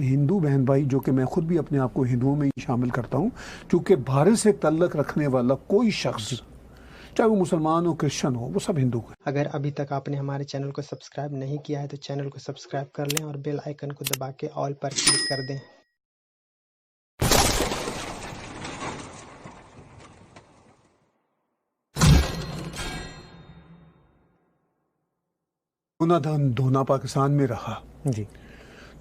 ہندو بہن بھائی جو کہ میں خود بھی اپنے آپ کو ہندوؤں میں ہی شامل کرتا ہوں، چونکہ بھارت سے تعلق رکھنے والا کوئی شخص چاہے وہ مسلمان ہو کرسچن ہو وہ سب ہندو ہیں۔ اگر ابھی تک آپ نے ہمارے چینل کو سبسکرائب نہیں کیا ہے تو چینل کو سبسکرائب کر لیں اور بیل آئیکن کو دبا کے آل پر کلک کر دیں۔ دھونا پاکستان میں رہا جی،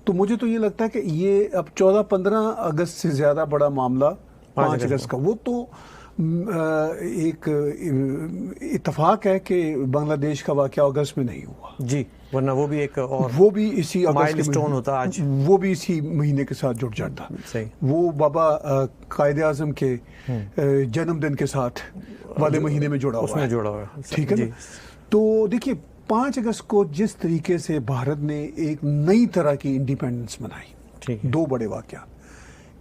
تو مجھے تو یہ لگتا ہے کہ یہ اب 14-15 اگست سے زیادہ بڑا معاملہ 5 اگست کا، وہ تو ایک اتفاق ہے کہ بنگلہ دیش کا واقعہ اگست میں نہیں ہوا جی، ورنہ وہ بھی ایک اور وہ بھی اسی مائل سٹون ہوتا آج، وہ بھی اسی مہینے کے ساتھ جڑ جاتا۔ صحیح، وہ بابا قائد اعظم کے جنم دن کے ساتھ والے مہینے میں جڑا اس ہوا میں ہے، جوڑا ہوا ہے، ٹھیک ہے نا؟ تو دیکھیے 5 اگست کو جس طریقے سے بھارت نے ایک نئی طرح کی انڈیپینڈنس منائی، ٹھیک ہے، 2 بڑے واقعات۔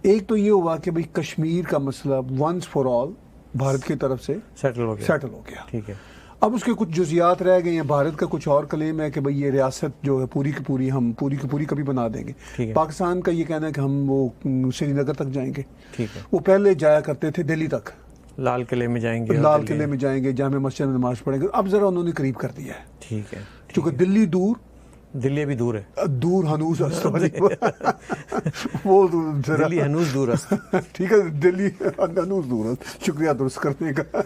ایک تو یہ ہوا کہ بھئی کشمیر کا مسئلہ ونس فار آل بھارت کی طرف سے سیٹل ہو گیا، ٹھیک ہے۔ اب اس کے کچھ جزیات رہ گئے ہیں۔ بھارت کا کچھ اور کلیم ہے کہ بھئی یہ ریاست جو ہے پوری کی پوری ہم پوری کی پوری کبھی بنا دیں گے۔ پاکستان کا یہ کہنا ہے کہ ہم وہ سری نگر تک جائیں گے، ٹھیک ہے، وہ پہلے جایا کرتے تھے دلی تک، لال قلعے میں جائیں گے، لال قلعے میں جائیں گے، جامع مسجد میں نماز پڑھیں گے۔ اب ذرا انہوں نے قریب کر دیا ہے، ٹھیک ہے، چونکہ دلی دور دلی بھی دور ہے، دور ہنوز وہ ذرا دلی ہنوز دور ہے، ٹھیک ہے، دلی ہنوز دور ہے، شکریہ درست کرنے کا۔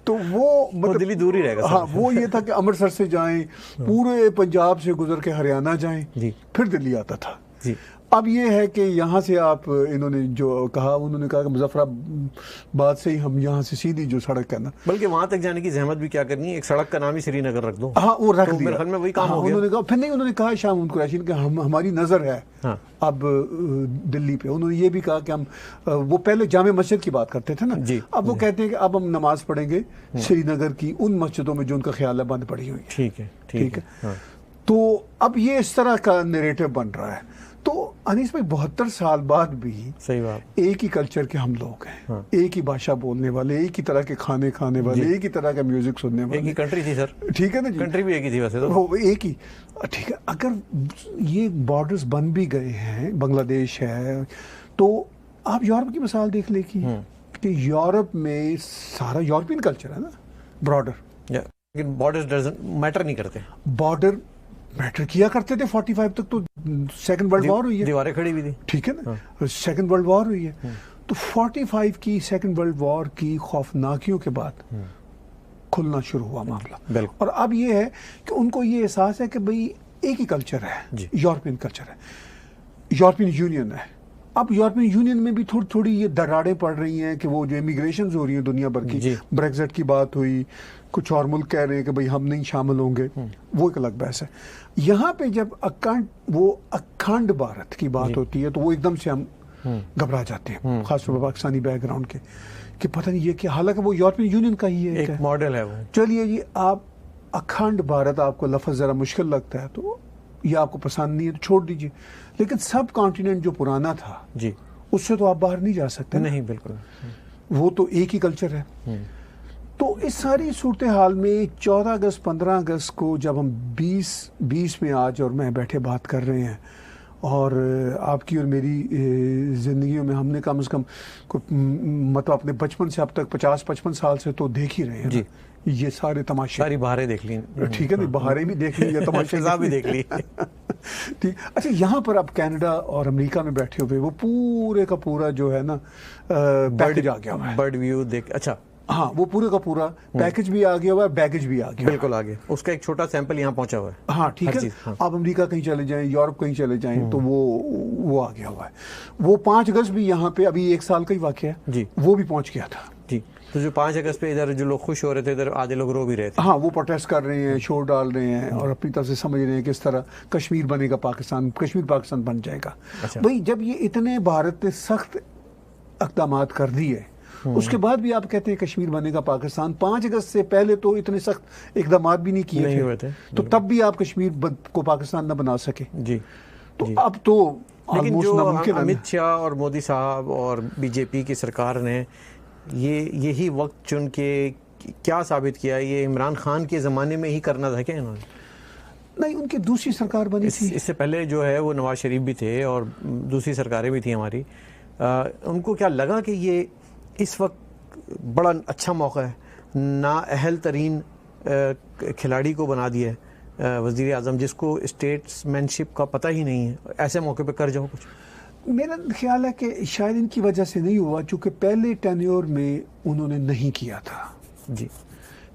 تو وہ مطلب دلی دور ہی رہے گا، ہاں وہ یہ تھا کہ امرتسر سے جائیں، پورے پنجاب سے گزر کے ہریانہ جائیں، جی، پھر دلی آتا تھا۔ جی، اب یہ ہے کہ یہاں سے آپ انہوں نے جو کہا، انہوں نے کہا کہ مظفر آباد سے ہی ہم یہاں سے سیدھی جو سڑک ہے نا، بلکہ وہاں تک جانے کی زحمت بھی کیا کرنی ہے، ایک سڑک کا نام ہی سری نگر رکھ دو، ہاں وہ رکھ تو دیا، میرے خیال میں وہی کام ہو گیا۔ انہوں نے کہا پھر نہیں، انہوں نے کہا شاہ محمود قریشی نے کہ ہماری نظر ہے اب دلی پہ۔ انہوں نے یہ بھی کہا کہ ہم وہ پہلے جامع مسجد کی بات کرتے تھے نا، اب وہ کہتے ہیں کہ اب ہم نماز پڑھیں گے سری نگر کی ان مسجدوں میں جو ان کا خیال ہے بند پڑی ہوئی ہے، ٹھیک ہے، ٹھیک ہے۔ تو اب یہ اس طرح کا نیریٹو بن رہا ہے۔ تو انیس بھائی 72 سال بعد بھی صحیح بات، ایک ہی کلچر کے ہم لوگ ہیں، ایک ہی بھاشا بولنے والے، ایک ہی طرح کے کھانے کھانے والے، ایک ہی طرح کا میوزک سننے والے، ایک ہی کنٹری تھی سر، ٹھیک ہے نا جی، کنٹری بھی ایک ہی تھی ویسے تو، وہ ایک ہی، ٹھیک ہے۔ اگر یہ بارڈرز بن بھی گئے ہیں، بنگلہ دیش ہے، تو آپ یورپ کی مثال دیکھ لیں کہ یورپ میں سارا یورپین کلچر ہے نا، براڈر، لیکن بارڈرز میٹر نہیں کرتے، بارڈر میٹر کیا کرتے تھے 45 تک، تو سیکنڈ ورلڈ وار ہوئی ہے، دیواریں کھڑی ہوئی تھی، ٹھیک ہے نا، سیکنڈ ورلڈ وار ہوئی ہے، تو 45 کی سیکنڈ ورلڈ وار کی خوفناکیوں کے بعد کھلنا شروع ہوا معاملہ۔ اور اب یہ ہے کہ ان کو یہ احساس ہے کہ بھئی ایک ہی کلچر ہے، یورپین کلچر ہے، یورپین یونین ہے۔ اب یورپین یونین میں بھی تھوڑی یہ دراڑیں پڑ رہی ہیں کہ وہ جو امیگریشنز ہو رہی ہیں دنیا بھر کی، بریگزٹ کی بات ہوئی، کچھ اور ملک کہہ رہے ہیں کہ بھئی ہم نہیں شامل ہوں گے، وہ ایک الگ بحث ہے۔ یہاں پہ جب اکھنڈ بھارت کی بات ہوتی ہے تو وہ ایک دم سے ہم گھبرا جاتے ہیں، خاص طور پر پاکستانی بیک گراؤنڈ کے، کہ پتہ نہیں یہ کہ حالانکہ وہ یورپین یونین کا ہی ایک ماڈل ہے وہ۔ چلیے جی، آپ اکھنڈ بھارت آپ کو لفظ ذرا مشکل لگتا ہے تو یہ آپ کو پسند نہیں ہے تو چھوڑ دیجئے، لیکن سب کانٹیننٹ جو پرانا تھا جی، اس سے تو آپ باہر نہیں جا سکتے، نہیں بالکل، وہ تو ایک ہی کلچر ہے۔ تو اس ساری صورتحال میں 14 اگست 15 اگست کو جب ہم 20 میں آج اور میں بیٹھے بات کر رہے ہیں، اور آپ کی اور میری زندگیوں میں ہم نے کم از کم مطلب اپنے بچپن سے اب تک 50-55 سال سے تو دیکھ ہی رہے ہیں یہ سارے تماشے، ساری بہاریں دیکھ لی، ٹھیک ہے نا، بہاریں بھی دیکھ لی یا تماشے بھی دیکھ لی، ٹھیک۔ اچھا، یہاں پر اب کینیڈا اور امریکہ میں بیٹھے ہوئے وہ پورے کا پورا جو ہے نا پیکج آ گیا ہوا ہے، برڈ ویو دیکھ، اچھا ہاں وہ پورے کا پورا پیکج بھی آ گیا ہوا ہے، بیگج بھی آ گیا، بالکل آگے اس کا ایک چھوٹا سیمپل یہاں پہنچا ہوا ہے، ہاں ٹھیک ہے۔ آپ امریکہ کہیں چلے جائیں، یورپ کہیں چلے جائیں تو وہ آ گیا ہوا ہے۔ وہ 5 اگست بھی یہاں پہ ابھی 1 سال کا ہی واقعہ ہے، وہ بھی پہنچ گیا تھا جی۔ تو جو 5 اگست پہ ادھر جو لوگ خوش ہو رہے تھے، ادھر آدھے لوگ رو بھی رہے تھے، ہاں وہ پروٹیسٹ کر رہے ہیں، شور ڈال رہے ہیں اور اپنی طرف سے سمجھ رہے ہیں کہ اس طرح کشمیر بنے گا پاکستان، کشمیر پاکستان بن جائے گا۔ بھئی جب یہ اتنے بھارت نے سخت اقدامات کر دیے، اس کے بعد بھی آپ کہتے ہیں کشمیر بنے گا پاکستان، 5 اگست سے پہلے تو اتنے سخت اقدامات بھی نہیں کیے تھے، تو تب بھی آپ کشمیر کو پاکستان نہ بنا سکے، جی۔ تو اب تو لیکن جو امت شاہ اور مودی صاحب اور بی جے پی کی سرکار نے یہی وقت چن کے کیا ثابت کیا، یہ عمران خان کے زمانے میں ہی کرنا تھا کیا انہوں نے؟ نہیں ان کی دوسری سرکار بنی تھی. اس سے پہلے جو ہے وہ نواز شریف بھی تھے اور دوسری سرکاریں بھی تھیں ہماری. ان کو کیا لگا کہ یہ اس وقت بڑا اچھا موقع ہے, نااہل ترین کھلاڑی کو بنا دیا ہے وزیر اعظم, جس کو اسٹیٹس مین شپ کا پتہ ہی نہیں ہے, ایسے موقع پہ کر جاؤ کچھ؟ میرا خیال ہے کہ شاید ان کی وجہ سے نہیں ہوا, چونکہ پہلے ٹینیور میں انہوں نے نہیں کیا تھا. جی.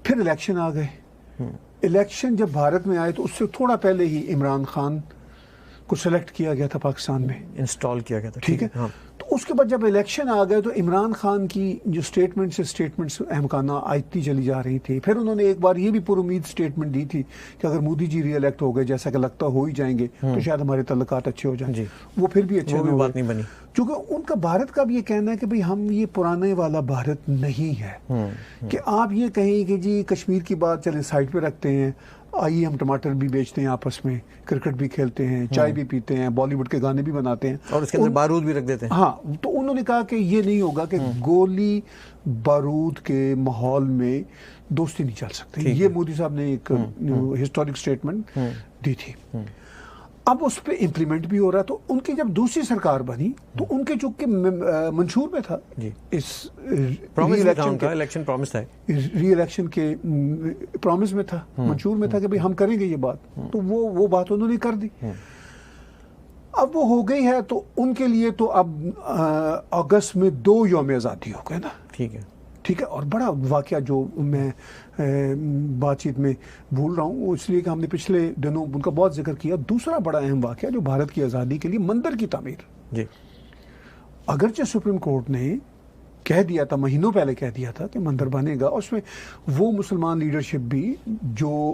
پھر الیکشن آ گئے. الیکشن جب بھارت میں آئے تو اس سے تھوڑا پہلے ہی عمران خان کو سلیکٹ کیا گیا تھا پاکستان میں, انسٹال کیا گیا تھا. ٹھیک ہے. تو اس کے بعد جب الیکشن آ گئے تو عمران خان کی جو اسٹیٹمنٹس اہمکانہ آتی چلی جا رہی تھی. پھر انہوں نے ایک بار یہ بھی پر امید اسٹیٹمنٹ دی تھی کہ اگر مودی جی ری الیکٹ ہو گئے, جیسا کہ لگتا ہو ہی جائیں گے, تو شاید ہمارے تعلقات اچھے ہو جائیں. وہ پھر بھی اچھے بات نہیں بنی, چونکہ ان کا بھارت کا بھی یہ کہنا ہے کہ بھئی ہم یہ پرانے والا بھارت نہیں ہے کہ آپ یہ کہیں کہ جی کشمیر کی بات چلیں سائڈ پہ رکھتے ہیں, آئیے ہم ٹماٹر بھی بیچتے ہیں آپس میں, کرکٹ بھی کھیلتے ہیں, چائے بھی پیتے ہیں, بالی ووڈ کے گانے بھی بناتے ہیں, اور اس کے اندر بارود بھی رکھ دیتے ہیں. ہاں, تو انہوں نے کہا کہ یہ نہیں ہوگا کہ گولی بارود کے ماحول میں دوستی نہیں چل سکتی. یہ مودی صاحب نے ایک ہسٹورک اسٹیٹمنٹ دی تھی. اب اس پہ امپلیمنٹ بھی ہو رہا ہے. تو ان کی جب دوسری سرکار بنی تو ان کے چونکہ منشور میں تھا, اس الیکشن پرومس تھا, ری الیکشن کے پرومس میں تھا, منشور میں تھا کہ بھئی ہم کریں گے یہ بات, تو وہ بات انہوں نے کر دی. اب وہ ہو گئی ہے تو ان کے لیے تو اب اگست میں 2 یوم آزادی ہو گئے نا. ٹھیک ہے. ٹھیک ہے. اور بڑا واقعہ جو میں بات چیت میں بھول رہا ہوں, اس لیے کہ ہم نے پچھلے دنوں ان کا بہت ذکر کیا, دوسرا بڑا اہم واقعہ جو بھارت کی آزادی کے لیے مندر کی تعمیر. جی. اگرچہ سپریم کورٹ نے کہہ دیا تھا, مہینوں پہلے کہہ دیا تھا کہ مندر بنے گا, اس میں وہ مسلمان لیڈرشپ بھی جو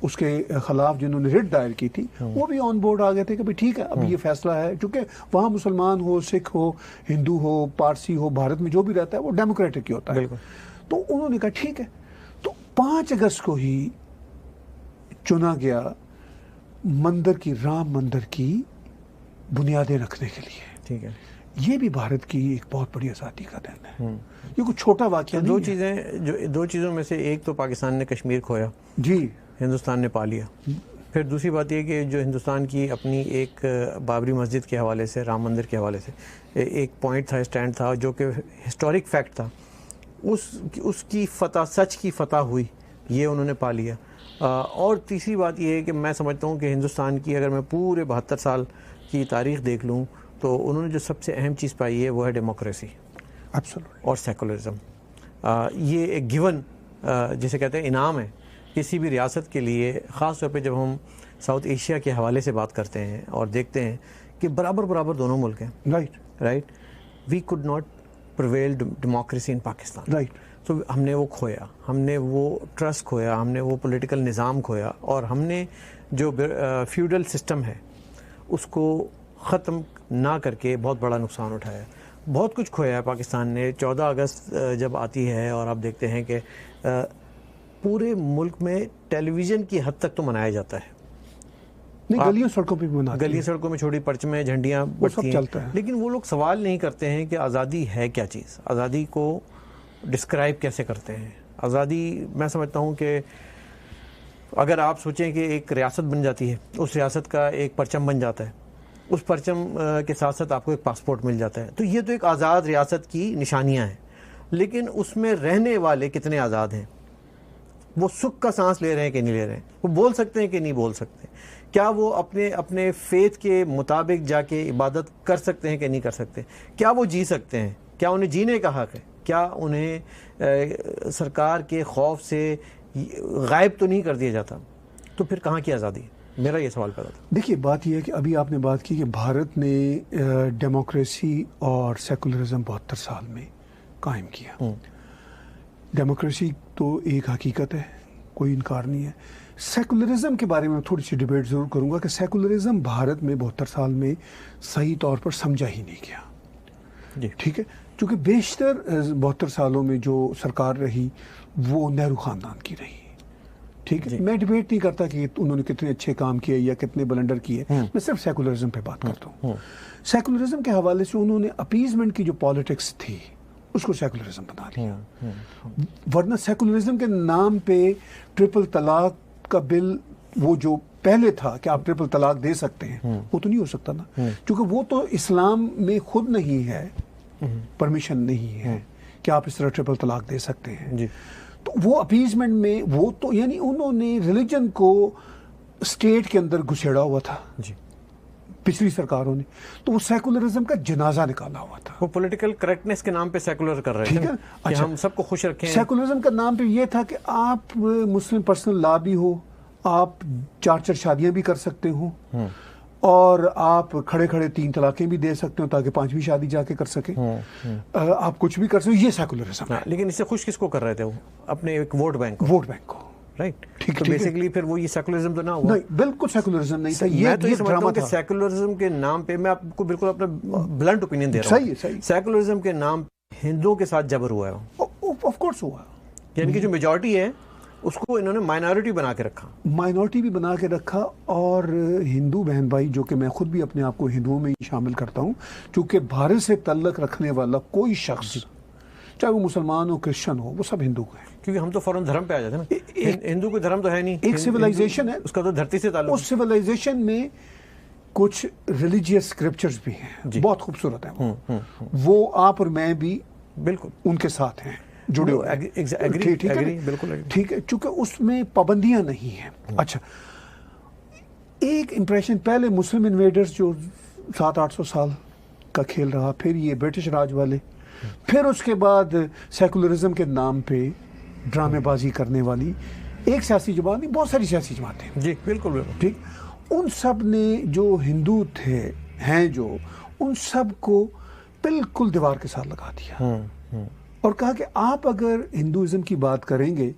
اس کے خلاف جنہوں نے ریٹ دائر کی تھی وہ بھی آن بورڈ آ گئے تھے کہ بھئی ٹھیک ہے اب یہ فیصلہ ہے, چونکہ وہاں مسلمان ہو, سکھ ہو, ہندو ہو, پارسی ہو, بھارت میں جو بھی رہتا ہے وہ ڈیموکریٹک ہی ہوتا ہے. تو انہوں نے کہا ٹھیک ہے. تو 5 اگست کو ہی چنا گیا مندر کی, رام مندر کی بنیادیں رکھنے کے لیے. ٹھیک ہے. یہ بھی بھارت کی ایک بہت بڑی آزادی کا دن ہے. یہ کوئی چھوٹا واقعہ نہیں ہے. دو چیزوں میں سے ایک تو پاکستان نے کشمیر کھویا, جی, ہندوستان نے پا لیا. پھر دوسری بات یہ کہ جو ہندوستان کی اپنی ایک بابری مسجد کے حوالے سے, رام مندر کے حوالے سے ایک پوائنٹ تھا, اسٹینڈ تھا, جو کہ ہسٹورک فیکٹ تھا, اس کی فتح, سچ کی فتح ہوئی, یہ انہوں نے پا لیا. اور تیسری بات یہ ہے کہ میں سمجھتا ہوں کہ ہندوستان کی اگر میں پورے 72 سال کی تاریخ دیکھ لوں تو انہوں نے جو سب سے اہم چیز پائی ہے وہ ہے ڈیموکریسی اور سیکولرزم. یہ ایک گیون جسے کہتے ہیں انعام ہے کسی بھی ریاست کے لیے, خاص طور پہ جب ہم ساؤتھ ایشیا کے حوالے سے بات کرتے ہیں اور دیکھتے ہیں کہ برابر دونوں ملک ہیں. Right. We could not prevail democracy in Pakistan. Right. تو ہم نے وہ کھویا, ہم نے وہ ٹرسٹ کھویا, ہم نے وہ پولیٹیکل نظام کھویا, اور ہم نے جو فیوڈل سسٹم ہے اس کو ختم نہ کر کے بہت بڑا نقصان اٹھایا. بہت کچھ کھویا ہے پاکستان نے. 14 اگست جب آتی ہے اور آپ دیکھتے ہیں کہ پورے ملک میں ٹیلی ویژن کی حد تک تو منایا جاتا ہے, گلیوں سڑکوں پہ بھی مناتے ہیں, گلیوں سڑکوں میں چھوٹی پرچمیں, جھنڈیاں بڑھتی ہیں, لیکن وہ لوگ سوال نہیں کرتے ہیں کہ آزادی ہے کیا چیز, آزادی کو ڈسکرائب کیسے کرتے ہیں. آزادی میں سمجھتا ہوں کہ اگر آپ سوچیں کہ ایک ریاست بن جاتی ہے, اس ریاست کا ایک پرچم بن جاتا ہے, اس پرچم کے ساتھ ساتھ آپ کو ایک پاسپورٹ مل جاتا ہے, تو یہ تو ایک آزاد ریاست کی نشانیاں ہیں. لیکن اس میں رہنے والے کتنے آزاد ہیں, وہ سکھ کا سانس لے رہے ہیں کہ نہیں لے رہے ہیں, وہ بول سکتے ہیں کہ نہیں بول سکتے, کیا وہ اپنے فیتھ کے مطابق جا کے عبادت کر سکتے ہیں کہ نہیں کر سکتے, کیا وہ جی سکتے ہیں, کیا انہیں جینے کا حق ہے, کیا انہیں سرکار کے خوف سے غائب تو نہیں کر دیا جاتا, تو پھر کہاں کی آزادی ہے؟ میرا یہ سوال پیدا تھا. دیکھیے بات یہ ہے کہ ابھی آپ نے بات کی کہ بھارت نے ڈیموکریسی اور سیکولرزم 72 سال میں قائم کیا. ڈیموکریسی تو ایک حقیقت ہے, کوئی انکار نہیں ہے. سیکولرزم کے بارے میں تھوڑی سی ڈیبیٹ ضرور کروں گا کہ سیکولرزم بھارت میں 72 سال میں صحیح طور پر سمجھا ہی نہیں گیا. جی ٹھیک ہے, چونکہ بیشتر 72 سالوں میں جو سرکار رہی وہ نہرو خاندان کی رہی. ٹھیک ہے, میں ڈیبیٹ نہیں کرتا کہ انہوں نے کتنے اچھے کام کیے یا کتنے بلنڈر کیے, میں صرف سیکولرزم پہ بات کرتا ہوں. سیکولرزم کے حوالے سے انہوں نے اپیزمنٹ کی جو پالیٹکس تھی اس کو سیکولرزم بنا لیا. ورنہ سیکولرزم کے نام پہ ٹرپل طلاق کا بل وہ جو پہلے تھا کہ آپ ٹرپل طلاق دے سکتے ہیں، وہ تو نہیں ہو سکتا نا، کیونکہ وہ تو اسلام میں خود نہیں ہے، پرمیشن نہیں ہے کہ آپ اس طرح ٹرپل طلاق دے سکتے ہیں. تو وہ اپیزمنٹ میں وہ تو یعنی انہوں نے ریلیجن کو اسٹیٹ کے اندر گھسیڑا ہوا تھا پچھلی سرکاروں نے، تو وہ سیکولرزم کا جنازہ نکالا ہوا تھا. وہ پولیٹیکل کریکٹنس کے نام پہ سیکولر کر رہے تھے کہ ہم سب کو خوش رکھیں. سیکولرزم کا نام پہ یہ تھا کہ آپ مسلم پرسنل لا بھی ہو، آپ 4 شادیاں بھی کر سکتے ہو، اور آپ کھڑے کھڑے 3 طلاقیں بھی دے سکتے ہو تاکہ 5ویں شادی جا کے کر سکیں، آپ کچھ بھی کر سکتے ہو. یہ سیکولرزم ہے. لیکن اس سے خوش کس کو کر رہے تھے وہ؟ اپنے ایک ووٹ بینک کو. رائٹ. ٹھیک تو بیسیکلی پھر وہ یہ سیکولرزم تو نہ ہوا. نہیں، بالکل سیکولرزم نہیں تھا. میں تو یہ سمجھتا ہوں کہ سیکولرزم کے نام پہ، میں آپ کو بالکل اپنا بلنٹ اوپینین دے رہا ہوں، صحیح، سیکولرزم کے نام ہندوؤں کے ساتھ جبر ہوا ہے. آف کورس ہوا. یعنی کہ جو میجورٹی ہے اس کو انہوں نے مائنورٹی بنا کے رکھا. مائنورٹی بھی بنا کے رکھا. اور ہندو بہن بھائی، جو کہ میں خود بھی اپنے آپ کو ہندوؤں میں ہی شامل کرتا ہوں، چونکہ بھارت سے تعلق رکھنے والا کوئی شخص، چاہے وہ مسلمان ہو کرسچن ہو، وہ سب ہندو ہیں. کیونکہ ہم تو فوراً دھرم پہ آ جاتے ہیں نا. ہندو کوئی دھرم تو ہے نہیں، ایک سویلائزیشن ہے، اس کا تو دھرتی سے تعلق. اس سویلائزیشن میں کچھ ریلیجیس اسکرپچرز بھی ہیں، بہت خوبصورت ہیں وہ آپ اور میں بھی بالکل ان کے ساتھ ہیں، جڑے ہوئے. ٹھیک ہے، چونکہ اس میں پابندیاں نہیں ہیں. اچھا، ایک امپریشن پہلے مسلم انویڈرز جو 700-800 سال کا کھیل رہا، پھر یہ برٹش راج والے، پھر اس کے بعد سیکولرزم کے نام پہ ڈرامے بازی کرنے والی ایک سیاسی جماعت نہیں، بہت ساری سیاسی جماعتیں. جی بالکل. ٹھیک، ان سب نے جو ہندو تھے ہیں جو ان سب کو بالکل دیوار کے ساتھ لگا دیا اور کہا کہ آپ اگر ہندوازم کی بات کریں گے،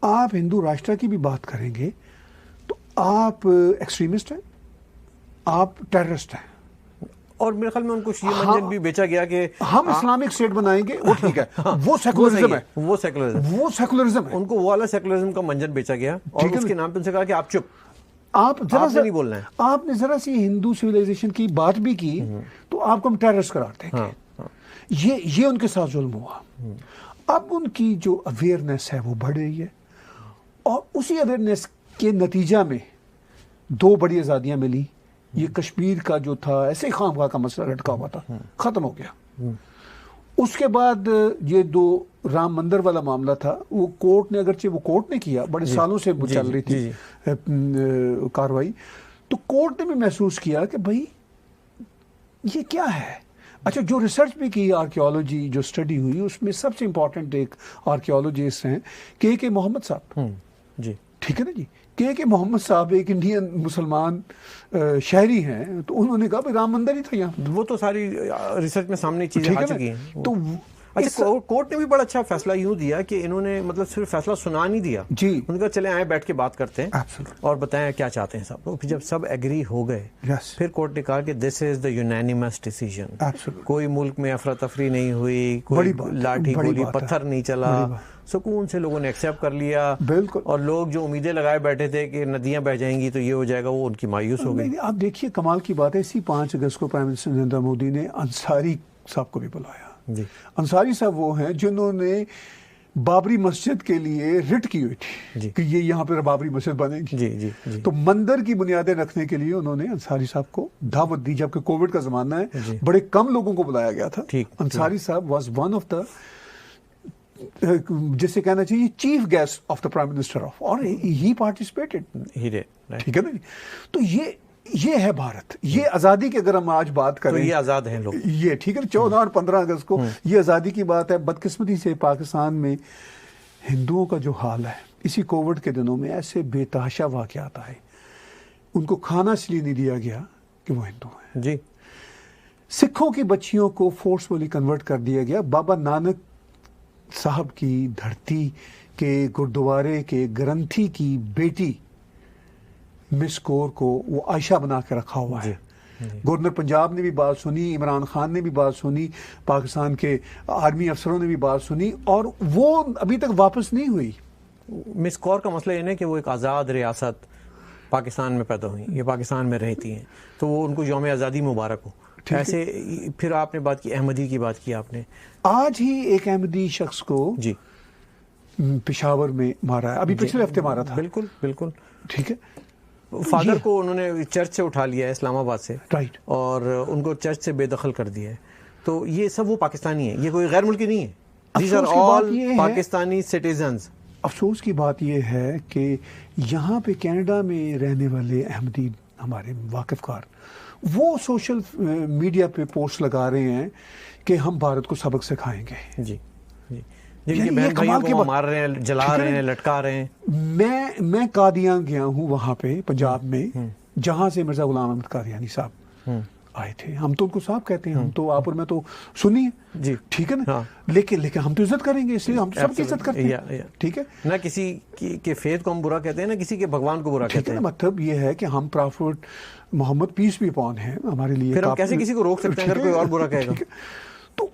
آپ ہندو راشٹر کی بھی بات کریں گے، تو آپ ایکسٹریمسٹ ہیں، آپ ٹیررسٹ ہیں. اور میرے خیال میں ان کو یہ منجن بھی بیچا گیا کہ ہم اسلامک اسٹیٹ بنائیں گے. وہ ٹھیک ہے، وہ سیکولرزم ہے، وہ سیکولرزم ہے. ان کو وہ والا سیکولرزم کا منجن بیچا گیا اور اس کے نام پہ ان سے کہا کہ آپ چپ، آپ ذرا نہیں بولنا ہے. آپ نے ذرا سی ہندو سویلائزیشن کی بات بھی کی تو آپ کو ہم ٹیررسٹ قرار دیں گے. یہ ان کے ساتھ ظلم ہوا. اب ان کی جو اویئرنیس ہے وہ بڑھ رہی ہے، اور اسی اویئرنیس کے نتیجہ میں 2 بڑی آزادیاں ملی. یہ کشمیر کا جو تھا ایسے ہی خام خواہ کا مسئلہ لٹکا ہوا تھا، ختم ہو گیا. اس کے بعد یہ 2 رام مندر والا معاملہ تھا، وہ کورٹ نے، اگرچہ وہ کورٹ نے کیا، بڑے سالوں سے وہ چل رہی تھی کاروائی، تو کورٹ نے بھی محسوس کیا کہ بھائی یہ کیا ہے. اچھا، جو ریسرچ بھی کی آرکیالوجی جو اسٹڈی ہوئی، اس میں سب سے امپورٹنٹ ایک آرکیالوجسٹ ہیں کے محمد صاحب. جی ٹھیک ہے نا جی. کہ محمد صاحب ایک انڈین مسلمان شہری ہیں، تو انہوں نے کہا بھائی رام مندر ہی تھا یہاں. وہ تو ساری ریسرچ میں سامنے چیزیں آ چکی ہیں. تو اچھا، کورٹ نے بھی بڑا اچھا فیصلہ یوں دیا کہ انہوں نے مطلب صرف فیصلہ سنا نہیں دیا. جی، انہوں نے کہا چلے آئیں بیٹھ کے بات کرتے ہیں اور بتائیں کیا چاہتے ہیں صاحب. پھر جب سب ایگری ہو گئے، پھر کورٹ نے کہا کہ دس از دا یونینیمس ڈیسیژن. کوئی ملک میں افراتفری نہیں ہوئی، کوئی لاٹھی گولی پتھر نہیں چلا، سکون سے لوگوں نے ایکسیپٹ کر لیا. بالکل. اور لوگ جو امیدیں لگائے بیٹھے تھے کہ ندیاں بہ جائیں گی تو یہ ہو جائے گا، وہ ان کی مایوس ہو گئی. آپ دیکھیے کمال کی بات ہے، اسی 5 اگست کو پرائم منسٹر نریندر مودی نے انصاری صاحب کو بھی بلایا. انصاری صاحب وہ ہیں جنہوں نے بابری مسجد کے لیے رٹ کی ہوئی تھی کہ یہ یہاں پہ بابری مسجد بنے گی. تو مندر کی بنیادیں رکھنے کے لیے انہوں نے انصاری صاحب کو دعوت دی. جبکہ کووڈ کا زمانہ ہے، بڑے کم لوگوں کو بلایا گیا تھا. انصاری صاحب واز ون آف دا، جسے کہنا چاہیے chief guest of the prime minister of, اور ہی پارٹیسپیٹڈ. ٹھیک ہے نا. تو یہ ہے بھارت. یہ آزادی کی اگر ہم آج بات کریں، یہ آزاد ہیں لوگ. یہ ٹھیک ہے، 14 اور 15 اگست کو یہ آزادی کی بات ہے. بدقسمتی سے پاکستان میں ہندوؤں کا جو حال ہے، اسی کووڈ کے دنوں میں ایسے بے تحاشا واقعات آئے. ان کو کھانا اس لیے نہیں دیا گیا کہ وہ ہندو ہیں. جی. سکھوں کی بچیوں کو فورسفلی کنورٹ کر دیا گیا. بابا نانک صاحب کی دھرتی کے گردوارے کے گرنتھی کی بیٹی مس کور کو وہ عائشہ بنا کے رکھا ہوا ہے. گورنر پنجاب نے بھی بات سنی، عمران خان نے بھی بات سنی، پاکستان کے آرمی افسروں نے بھی بات سنی، اور وہ ابھی تک واپس نہیں ہوئی. مس کور کا مسئلہ یہ ہے کہ وہ ایک آزاد ریاست پاکستان میں پیدا ہوئی، یہ پاکستان میں رہتی ہیں، تو وہ ان کو یوم آزادی مبارک ہو. ایسے پھر آپ نے بات کی احمدی کی بات کی آپ نے. آج ہی ایک احمدی شخص کو جی پشاور میں مارا ہے، ابھی پچھلے ہفتے مارا تھا. بالکل بالکل. ٹھیک ہے. فادر کو انہوں نے چرچ سے اٹھا لیا ہے اسلام آباد سے, رائٹ, اور ان کو چرچ سے بے دخل کر دیا ہے. تو یہ سب وہ پاکستانی ہیں, یہ کوئی غیر ملکی نہیں ہے. These are all Pakistani citizens. افسوس کی بات یہ ہے کہ یہاں پہ کینیڈا میں رہنے والے احمدی ہمارے واقف کار وہ سوشل میڈیا پہ پوسٹ لگا رہے ہیں کہ ہم بھارت کو سبق سکھائیں گے. جی جی, جن کے بہن بھائیوں کو مار رہے ہیں, جلا رہے ہیں, لٹکا رہے ہیں. میں قادیان گیا ہوں وہاں پہ پنجاب میں, جہاں سے مرزا غلام احمد قادیانی صاحب آئے تھے. ہم تو ان کو صاحب کہتے ہیں, ہم تو آپ اور میں تو سنی ہے جی, ٹھیک ہے نا, لیکن ہم تو عزت کریں گے, اس لیے ہم سب کی عزت کرتے ہیں, ٹھیک ہے نہ کسی کے فیتھ کو ہم برا کہتے ہیں, نہ کسی کے بھگوان کو برا کہتے ہیں. مطلب یہ ہے کہ ہم پرافٹ محمد پیس بھی اپون ہیں ہمارے لیے, پھر ہم کیسے کسی کو روک سکتے ہیں اگر کوئی اور برا کہے گا. تو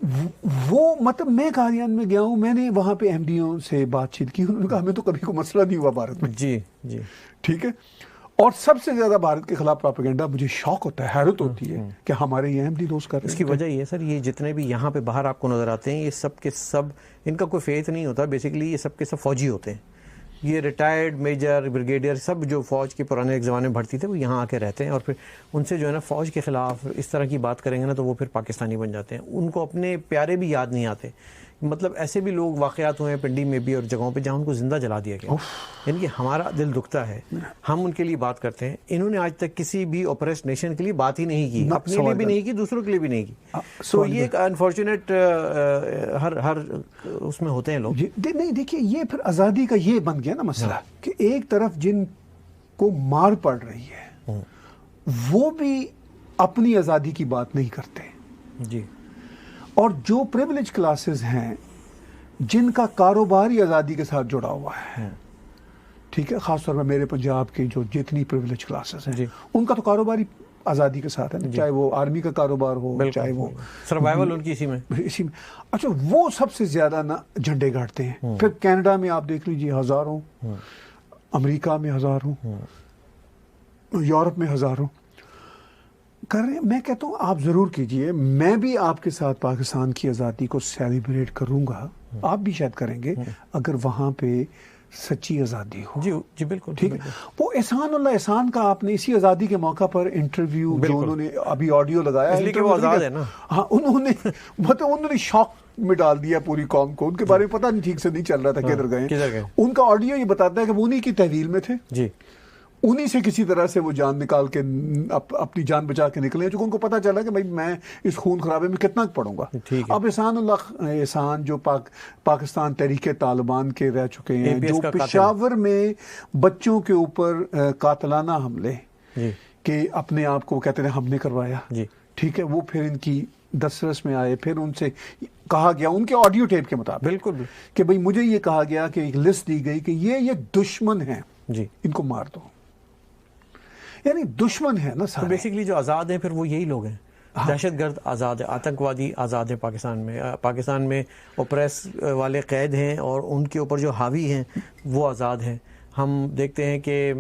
وہ مطلب میں قادیان میں گیا ہوں, میں نے وہاں پہ احمدیوں سے بات چیت کی, انہوں نے کہا ہمیں تو کبھی کوئی مسئلہ نہیں ہوا بھارت میں. جی جی, ٹھیک ہے. اور سب سے زیادہ بھارت کے خلاف پروپیگنڈا مجھے شوق ہوتا ہے, حیرت ہوتی ہے کہ ہمارے یہ احمدی دوست کر رہے ہیں. اس کی وجہ یہ ہے سر, یہ جتنے بھی یہاں پہ باہر آپ کو نظر آتے ہیں, یہ سب کے سب ان کا کوئی فیتھ نہیں ہوتا بیسیکلی, یہ سب کے سب فوجی ہوتے ہیں. یہ ریٹائرڈ میجر, بریگیڈیئر, سب جو فوج کے پرانے ایک زمانے میں بھرتی تھے وہ یہاں آ کے رہتے ہیں, اور پھر ان سے جو ہے نا فوج کے خلاف اس طرح کی بات کریں گے نا تو وہ پھر پاکستانی بن جاتے ہیں. ان کو اپنے پیارے بھی یاد نہیں آتے. مطلب ایسے بھی لوگ واقعات ہوئے ہیں پنڈی میں بھی اور جگہوں پہ جہاں ان کو زندہ جلا دیا گیا. یعنی کہ ہمارا دل دکھتا ہے, ہم ان کے لیے بات کرتے ہیں. انہوں نے آج تک کسی بھی اوپریسڈ نیشن کے لیے بات ہی نہیں کی, اپنے لیے بھی نہیں کی, دوسروں کے لیے بھی نہیں کی. تو یہ ایک انفارچونیٹ ہر اس میں ہوتے ہیں لوگ. نہیں دیکھیے, یہ پھر آزادی کا یہ بن گیا نا مسئلہ کہ ایک طرف جن کو مار پڑ رہی ہے وہ بھی اپنی آزادی کی بات نہیں کرتے. جی, اور جو پریویلیج کلاسز ہیں جن کا کاروباری آزادی کے ساتھ جڑا ہوا ہے, ٹھیک ہے, خاص طور پر میرے پنجاب کے جو جتنی پریویلیج کلاسز ہیں ان کا تو کاروباری آزادی کے ساتھ ہے, چاہے وہ آرمی کا کاروبار ہو, چاہے وہ سروائیول ان کی اسی میں. اچھا, وہ سب سے زیادہ نا جھنڈے گاڑتے ہیں. پھر کینیڈا میں آپ دیکھ لیجیے ہزاروں, امریکہ میں ہزاروں, یورپ میں ہزاروں کر رہے ہیں. میں کہتا ہوں آپ ضرور کیجئے, میں بھی آپ کے ساتھ پاکستان کی آزادی کو سیلیبریٹ کروں گا, آپ بھی شاید کریں گے اگر وہاں پہ سچی آزادی ہو. جی جی بالکل ٹھیک ہے. وہ احسان اللہ احسان کا آپ نے اسی آزادی کے موقع پر انٹرویو جو انہوں نے ابھی آڈیو لگایا اس لیے کہ وہ آزاد ہے نا, ہاں انہوں نے شوق میں ڈال دیا پوری قوم کو. ان کے بارے میں پتہ نہیں ٹھیک سے نہیں چل رہا تھا کدھر گئے. ان کا آڈیو یہ بتاتا ہے کہ وہ انہی کی تحویل میں تھے, جی انہی سے کسی طرح سے وہ جان نکال کے اپنی جان بچا کے نکلے, چونکہ ان کو پتہ چلا کہ بھائی میں اس خون خرابے میں کتنا پڑوں گا. اب احسان اللہ احسان جو پاکستان تحریک طالبان کے رہ چکے ہیں, جو پشاور میں بچوں کے اوپر قاتلانہ حملے کہ اپنے آپ کو کہتے ہیں ہم نے کروایا, ٹھیک ہے, وہ پھر ان کی دسترس میں آئے. پھر ان سے کہا گیا ان کے آڈیو ٹیپ کے مطابق بالکل کہ بھئی مجھے یہ کہا گیا کہ ایک لسٹ دی گئی کہ یہ دشمن ہیں, ان کو مار دو. یعنی دشمن ہے نا سارے. بیسیکلی جو آزاد ہیں پھر وہ یہی لوگ ہیں, دہشت گرد آزاد ہے, آتنکوادی آزاد ہیں پاکستان میں. پاکستان میں اوپریس والے قید ہیں اور ان کے اوپر جو حاوی ہیں وہ آزاد ہیں. ہم دیکھتے ہیں کہ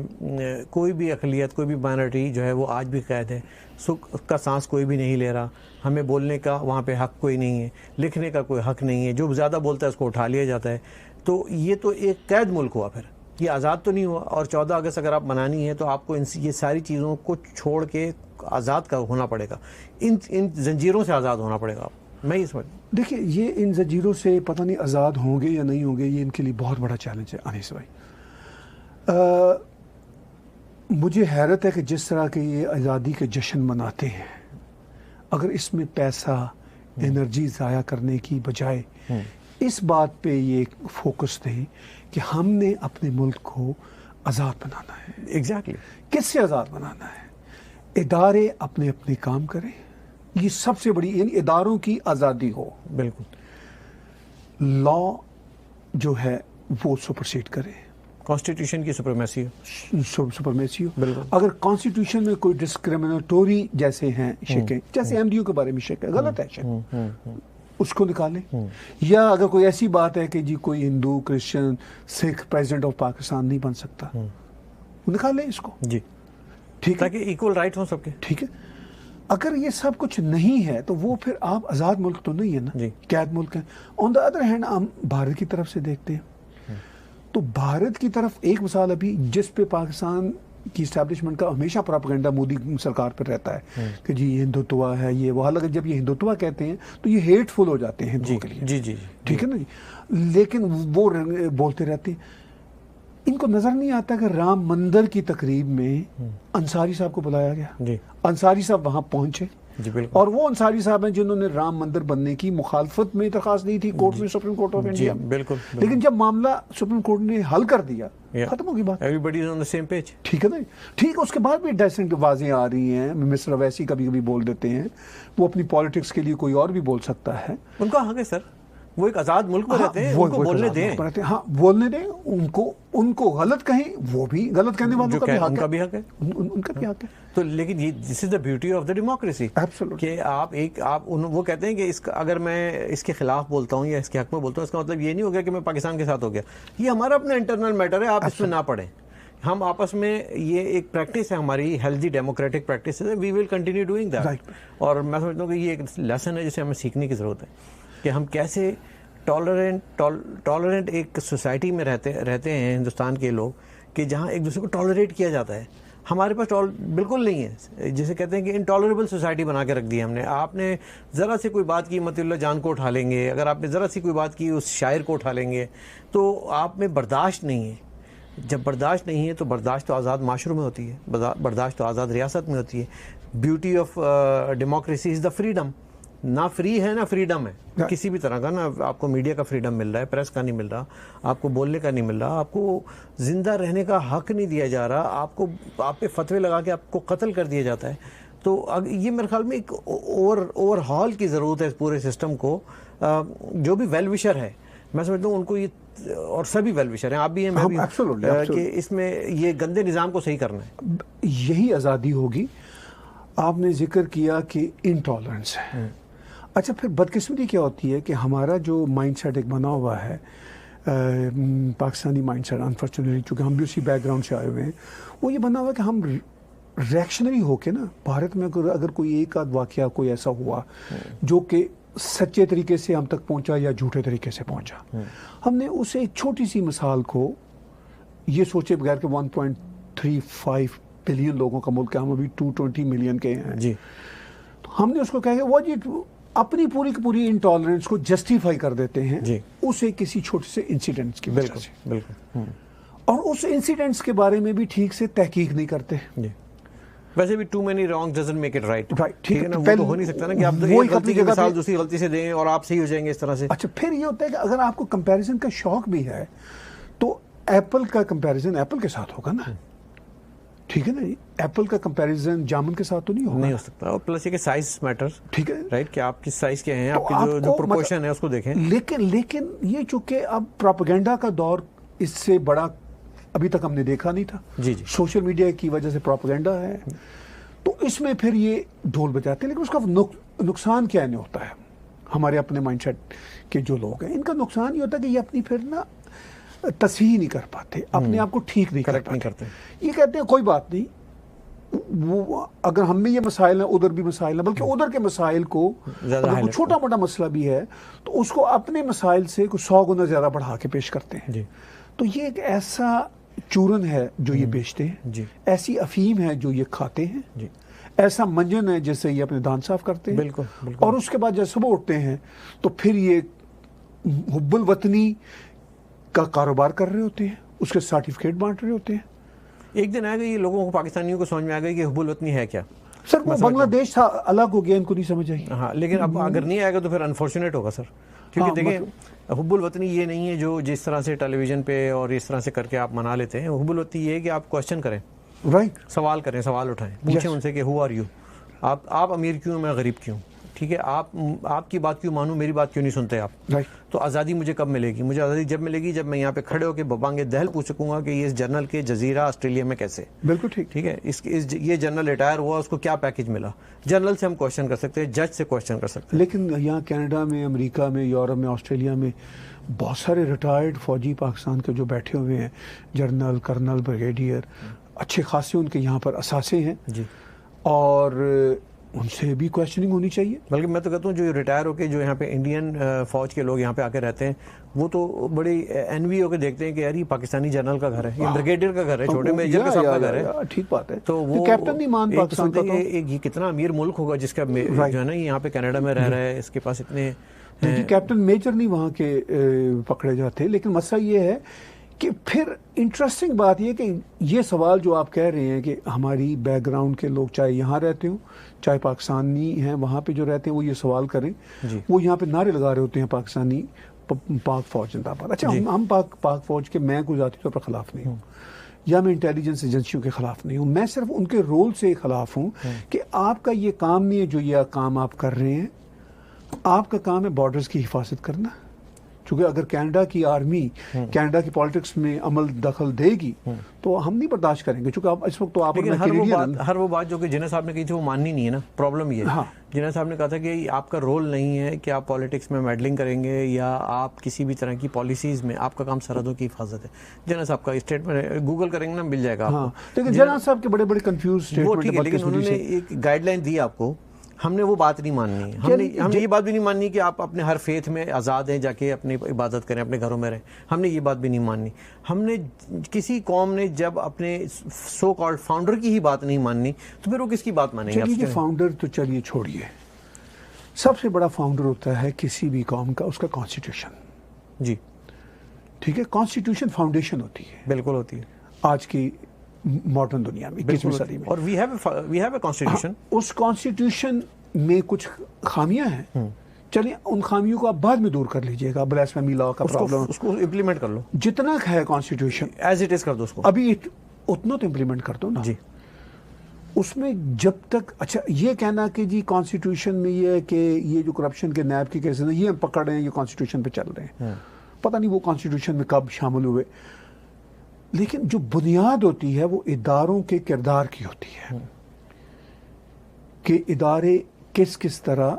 کوئی بھی اقلیت, کوئی بھی مائنورٹی جو ہے وہ آج بھی قید ہے. سکھ کا سانس کوئی بھی نہیں لے رہا. ہمیں بولنے کا وہاں پہ حق کوئی نہیں ہے, لکھنے کا کوئی حق نہیں ہے. جو زیادہ بولتا ہے اس کو اٹھا لیا جاتا ہے. تو یہ تو ایک قید ملک ہوا, پھر یہ آزاد تو نہیں ہوا. اور 14 اگست اگر آپ منانی ہے تو آپ کو یہ ساری چیزوں کو چھوڑ کے آزاد کا ہونا پڑے گا, ان زنجیروں سے آزاد ہونا پڑے گا. میں یہ سمجھ دیکھیں یہ ان زنجیروں سے پتہ نہیں آزاد ہوں گے یا نہیں ہوں گے, یہ ان کے لیے بہت بڑا چیلنج ہے. انیس بھائی مجھے حیرت ہے کہ جس طرح کے یہ آزادی کے جشن مناتے ہیں, اگر اس میں پیسہ انرجی ضائع کرنے کی بجائے اس بات پہ یہ فوکس دیں کہ ہم نے اپنے ملک کو آزاد بنانا ہے. ایگزیکٹلی. کس سے آزاد بنانا ہے؟ ادارے اپنے اپنے کام کریں, یہ سب سے بڑی, یعنی اداروں کی آزادی ہو. بالکل. لا جو ہے وہ سپرسیڈ کرے, کانسٹیٹیوشن کی سپریمیسی ہو. اگر کانسٹیٹیوشن میں کوئی ڈسکریمنیٹوری جیسے ہیں شکیں, جیسے احمدیوں کے بارے میں شک ہے, غلط ہے شک, اس کو نکالیں. یا اگر کوئی ایسی بات ہے کہ جی کوئی ہندو, کرسچن, سکھ پریزیڈنٹ آف پاکستان نہیں بن سکتا, نکالیں اس کو. جی ٹھیک ہے, تاکہ ایکول رائٹ ہوں سب کے. ٹھیک ہے. اگر یہ سب کچھ نہیں ہے تو وہ پھر آپ آزاد ملک تو نہیں ہے نا, قید ملک ہے. آن دا ادر ہینڈ ہم بھارت کی طرف سے دیکھتے ہیں تو بھارت کی طرف ایک مثال ابھی جس پہ پاکستان کی اسٹیبلشمنٹ کا ہمیشہ پراپیگنڈا مودی سرکار پر رہتا ہے کہ جی یہ ہندوتوا ہے یہ وہ، حالانکہ جب یہ ہندوتوا کہتے ہیں تو یہ ہیٹ فل ہو جاتے ہیں ہندوؤں کے لیے. جی جی ٹھیک ہے نا جی. لیکن وہ بولتے رہتے ہیں. ان کو نظر نہیں آتا کہ رام مندر کی تقریب میں انصاری صاحب کو بلایا گیا. انصاری صاحب وہاں پہنچے اور وہ انصاری صاحب ہیں جنہوں نے رام مندر بننے کی مخالفت میں درخواست دی تھی کورٹ میں، سپریم کورٹ آف انڈیا. لیکن جب معاملہ سپریم کورٹ نے حل کر دیا ختم ہوگی بات. Every body is on the same page. ٹھیک ہے نا. ٹھیک. اس کے بعد بھی ڈیسنٹ آوازیں آ رہی ہیں. مسٹر اویسی کبھی کبھی بول دیتے ہیں، وہ اپنی پالیٹکس کے لیے کوئی اور بھی بول سکتا ہے. ان کا حق ہے سر، وہ ایک آزاد ملک میں رہتے ہیں، ان کو بولنے دیں. ہاں بولنے دیں. ان کو غلط کہیں، وہ بھی غلط کہنے والوں کا بھی حق ہے. ان کا بھی حق ہے. تو لیکن یہ this is the beauty of the democracy کہ آپ وہ کہتے ہیں کہ اگر میں اس کے خلاف بولتا ہوں یا اس کے حق میں بولتا ہوں، اس کا مطلب یہ نہیں ہو گیا کہ میں پاکستان کے ساتھ ہو گیا. یہ ہمارا اپنا انٹرنل میٹر ہے، آپ اس میں نہ پڑھیں. ہم آپس میں، یہ ایک پریکٹس ہے ہماری، ہیلدی ڈیموکریٹک پریکٹس ہے. وی ول کنٹینیو ڈوئنگ دیٹ. اور میں سمجھتا ہوں کہ یہ ایک لیسن ہے جسے ہمیں سیکھنے کی ضرورت ہے کہ ہم کیسے ٹالرنٹ ایک سوسائٹی میں رہتے ہیں ہندوستان کے لوگ، کہ جہاں ایک دوسرے کو ٹالریٹ کیا جاتا ہے. ہمارے پاس بالکل نہیں ہے، جسے کہتے ہیں کہ انٹالریبل سوسائٹی بنا کے رکھ دی ہم نے. آپ نے ذرا سی کوئی بات کی مطیع اللہ جان کو اٹھا لیں گے، اگر آپ نے ذرا سی کوئی بات کی اس شاعر کو اٹھا لیں گے. تو آپ میں برداشت نہیں ہے. جب برداشت نہیں ہے تو برداشت تو آزاد معاشروں میں ہوتی ہے، برداشت تو آزاد ریاست میں ہوتی ہے. Beauty of democracy is the freedom. نہ فری ہے نہ فریڈم ہے کسی بھی طرح کا. نہ آپ کو میڈیا کا فریڈم مل رہا ہے، پریس کا نہیں مل رہا، آپ کو بولنے کا نہیں مل رہا، آپ کو زندہ رہنے کا حق نہیں دیا جا رہا، آپ پہ فتوے لگا کے آپ کو قتل کر دیا جاتا ہے. تو یہ میرے خیال میں ایک اوور ہال کی ضرورت ہے اس پورے سسٹم کو. جو بھی ویل وشر ہے، میں سمجھتا ہوں ان کو یہ، اور سبھی ویل وشر ہیں، آپ بھی ہیں میں بھی، کہ اس میں یہ گندے نظام کو صحیح کرنا ہے. یہی آزادی ہوگی. آپ نے ذکر کیا کہ انٹالرنس ہے. اچھا پھر بدقسمتی کیا ہوتی ہے کہ ہمارا جو مائنڈ سیٹ ایک بنا ہوا ہے، پاکستانی مائنڈ سیٹ، انفارچونیٹلی چونکہ ہم بھی اسی بیک گراؤنڈ سے آئے ہوئے ہیں، وہ یہ بنا ہوا ہے کہ ہم ریئیکشنری ہو کے نا، بھارت میں اگر کوئی ایک آدھ واقعہ کوئی ایسا ہوا جو کہ سچے طریقے سے ہم تک پہنچا یا جھوٹے طریقے سے پہنچا، ہم نے اس ایک چھوٹی سی مثال کو یہ سوچے بغیر کہ 1.35 بلین لوگوں کا ملک ہے، ہم ابھی 220 ملین کے ہیں جی، تو ہم نے اس کو کہا کہ وہ جی اپنی پوری کی پوری انٹالرنس کو جسٹیفائی کر دیتے ہیں اسے کسی چھوٹے سے انسیڈنٹس کی وجہ سے. بالکل. اور اس انسیڈنٹس کے بارے میں بھی ٹھیک سے تحقیق نہیں کرتے. ویسے بھی too many wrong doesn't make it right. ٹھیک ہے نا، وہ تو ہو نہیں سکتا نا کہ آپ ایک غلطی کی مثال دوسری غلطی سے دیں اور آپ صحیح ہو جائیں گے اس طرح سے. اچھا پھر یہ ہوتا ہے کہ اگر آپ کو کمپیریزن کا شوق بھی ہے تو ایپل کا کمپیریزن ایپل کے ساتھ ہوگا نا. ٹھیک ہے نا جی. ایپل کا کمپیریزن جامن کے ساتھ تو نہیں ہوگا. نہیں ہو سکتا. اور پلس یہ کہ سائز میٹر. ٹھیک ہے رائٹ، کہ آپ کی سائز کیا ہیں، آپ کی جو پروپورشن ہے اس کو دیکھیں. لیکن یہ چونکہ اب پروپیگنڈا کا دور اس سے بڑا ابھی تک ہم نے دیکھا نہیں تھا. جی جی. سوشل میڈیا کی وجہ سے پروپیگنڈا ہے تو اس میں پھر یہ ڈھول بجاتے ہیں. لیکن اس کا نقصان کیا نہیں ہوتا ہے ہمارے اپنے مائنڈ سیٹ کے جو لوگ ہیں، ان کا نقصان یہ ہوتا ہے کہ یہ اپنی پھر نا تصحیح نہیں کر پاتے، اپنے آپ کو ٹھیک نہیں کرتے. یہ کہتے ہیں کوئی بات نہیں، وہ اگر ہم میں یہ مسائل ہیں ادھر بھی مسائل ہیں، بلکہ ادھر کے مسائل کو اگر کوئی چھوٹا موٹا مسئلہ بھی ہے تو اس کو اپنے مسائل سے 100 گنا زیادہ بڑھا کے پیش کرتے ہیں. تو یہ ایک ایسا چورن ہے جو یہ بیچتے ہیں، ایسی افیم ہے جو یہ کھاتے ہیں، ایسا منجن ہے جس سے یہ اپنے دانت صاف کرتے ہیں. بالکل. اور اس کے بعد جب صبح اٹھتے ہیں تو پھر یہ حب الوطنی کا کاروبار کر رہے ہوتے ہیں، اس کے سرٹیفکیٹ بانٹ رہے ہوتے ہیں. ایک دن آئے گا یہ لوگوں کو، پاکستانیوں کو سمجھ میں آ گئی کہ حب الوطنی ہے کیا. سر وہ بنگلہ دیش تھا، الگ ہو گیا، ان کو نہیں سمجھ آئی. ہاں لیکن اب اگر نہیں آئے گا تو پھر انفارچونیٹ ہوگا سر. کیونکہ دیکھیں حب الوطنی یہ نہیں ہے جو جس طرح سے ٹیلی ویژن پہ اور اس طرح سے کر کے آپ منا لیتے ہیں. حب الوطنی یہ ہے کہ آپ کوشچن کریں، رائٹ، سوال کریں، سوال اٹھائیں، پوچھیں ان سے کہ ہو آر یو، آپ امیر کیوں، میں غریب کیوں. ٹھیک ہے، آپ کی بات کیوں مانوں، میری بات کیوں نہیں سنتے آپ. تو آزادی مجھے کب ملے گی؟ مجھے آزادی جب ملے گی جب میں یہاں پہ کھڑے ہو کے ببانگ دہل پوچھ سکوں گا کہ یہ اس جنرل کے جزیرہ آسٹریلیا میں کیسے. بالکل ٹھیک. ٹھیک ہے، یہ جنرل ریٹائر ہوا، اس کو کیا پیکج ملا. جنرل سے ہم کوشچن کر سکتے ہیں، جج سے کوشچن کر سکتے ہیں. لیکن یہاں کینیڈا میں، امریکہ میں، یورپ میں، آسٹریلیا میں بہت سارے ریٹائرڈ فوجی پاکستان کے جو بیٹھے ہوئے ہیں، جنرل، کرنل، بریگیڈیئر، اچھے خاصے ان کے یہاں پر اثاثے ہیں. جی. اور ان سے بھی کوشچننگ ہونی چاہیے. بلکہ میں تو کہتا ہوں جو ریٹائر ہو کے جو یہاں پہ انڈین فوج کے لوگ یہاں پہ آ کے رہتے ہیں وہ تو بڑی انوی ہو کے دیکھتے ہیں کہ یار یہ پاکستانی جنرل کا گھر ہے, یہ بریگیڈیئر کا گھر ہے, چھوٹے میجر کا صاحب کا گھر ہے. ٹھیک بات ہے. تو وہ کیپٹن نہیں مان پاکستان کا, یہ کتنا امیر ملک ہوگا جس کا جو ہے نا یہاں پہ کینیڈا میں رہ رہا ہے, اس کے پاس اتنے کیپٹن میجر نہیں وہاں کے پکڑے جاتے. لیکن مسئلہ یہ ہے کہ پھر انٹرسٹنگ بات یہ کہ یہ سوال جو آپ کہہ رہے ہیں کہ ہماری بیک گراؤنڈ کے لوگ چاہے یہاں رہتے ہوں چاہے پاکستانی ہیں وہاں پہ جو رہتے ہیں وہ یہ سوال کریں, وہ یہاں پہ نعرے لگا رہے ہوتے ہیں پاکستانی پاک فوج زندہ باد. اچھا ہم پاک فوج کے, میں کوئی ذاتی طور پر خلاف نہیں ہوں یا میں انٹیلیجنس ایجنسیوں کے خلاف نہیں ہوں, میں صرف ان کے رول سے خلاف ہوں کہ آپ کا یہ کام نہیں ہے جو یہ کام آپ کر رہے ہیں. آپ کا کام ہے بارڈرز کی حفاظت کرنا, چونکہ اگر کینیڈا کی آرمی کینیڈا کی پالیٹکس میں عمل دخل دے گی تو ہم نہیں برداشت کریں گے, چونکہ اس وقت تو آپ ہر وہ بات جو کہ جنید صاحب نے کہی تھی وہ ماننی نہیں ہے نا. پرابلم یہ ہے جنید صاحب نے کہا تھا کہ آپ کا رول نہیں ہے کہ آپ پالیٹکس میں میڈلنگ کریں گے یا آپ کسی بھی طرح کی پالیسیز میں, آپ کا کام سرحدوں کی حفاظت ہے. جنید صاحب کا اسٹیٹمنٹ گوگل کریں گے نا مل جائے گا آپ کو. لیکن جنید صاحب کے بڑے بڑے کنفیوز اسٹیٹمنٹ, ٹھیک ہے, لیکن انہوں نے ایک گائیڈ لائن دی آپ کو, ہم نے وہ بات نہیں ماننی. ہم نے یہ بات بھی نہیں ماننی کہ آپ اپنے ہر فیتھ میں آزاد ہیں, جا کے اپنی عبادت کریں, اپنے گھروں میں رہیں. ہم نے یہ بات بھی نہیں ماننی. ہم نے کسی قوم نے جب اپنے سو کالڈ فاؤنڈر کی ہی بات نہیں ماننی تو پھر وہ کس کی بات مانیں گے؟ چلیے فاؤنڈر تو چلیے چھوڑیے, سب سے بڑا فاؤنڈر ہوتا ہے کسی بھی قوم کا اس کا کانسٹیٹیوشن. جی ٹھیک ہے, کانسٹیٹیوشن فاؤنڈیشن ہوتی ہے. بالکل ہوتی ہے آج کی ماڈرن دنیا میں 21ویں صدی میں. اور وی ہیو اے کانسٹیٹیوشن. اس کانسٹیٹیوشن میں کچھ خامیاں ہیں, چلیے ان خامیوں کو آپ بعد میں دور کر لیجئے گا. بلاسفیمی لا کا پرابلم اس کو امپلیمنٹ کر لو, جتنا ہے کانسٹیٹیوشن ایز اٹ از کر دو اس کو, ابھی اتنا تو امپلیمنٹ کر دو نا. جی اس میں جب تک, اچھا یہ کہنا کہ جی کانسٹیٹیوشن میں یہ ہے کہ یہ جو کرپشن کے نیب کے کیسز ہیں یہ ہم پکڑ رہے ہیں, یہ کانسٹیٹیوشن پہ چل رہے ہیں, پتہ نہیں وہ کانسٹیٹیوشن میں کب شامل ہوئے. لیکن جو بنیاد ہوتی ہے وہ اداروں کے کردار کی ہوتی ہے کہ ادارے کس کس طرح